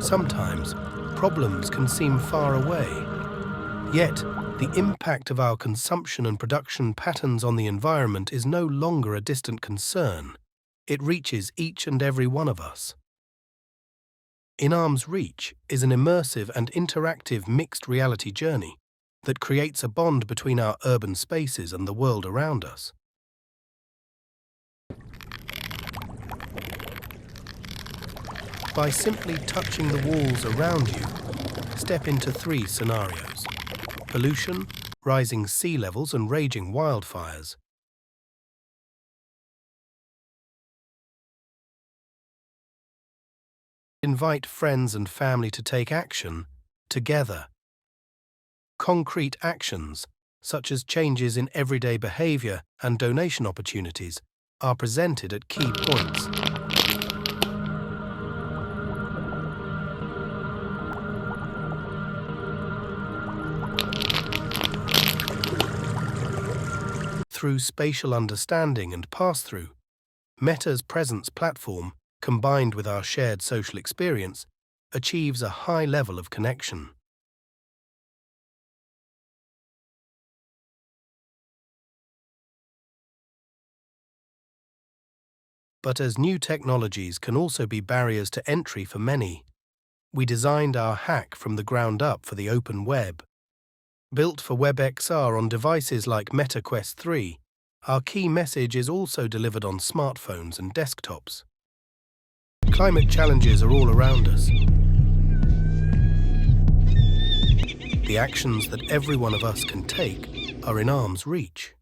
Sometimes, problems can seem far away. Yet, the impact of our consumption and production patterns on the environment is no longer a distant concern. It reaches each and every one of us. In Arm's Reach is an immersive and interactive mixed reality journey that creates a bond between our urban spaces and the world around us. By simply touching the walls around you, step into 3 scenarios: pollution, rising sea levels and raging wildfires. Invite friends and family to take action together. Concrete actions, such as changes in everyday behavior and donation opportunities, are presented at key points. Through spatial understanding and pass-through, Meta's presence platform, combined with our shared social experience, achieves a high level of connection. But as new technologies can also be barriers to entry for many, we designed our hack from the ground up for the open web. Built for WebXR on devices like Meta Quest 3, our key message is also delivered on smartphones and desktops. Climate challenges are all around us. The actions that every one of us can take are in arm's reach.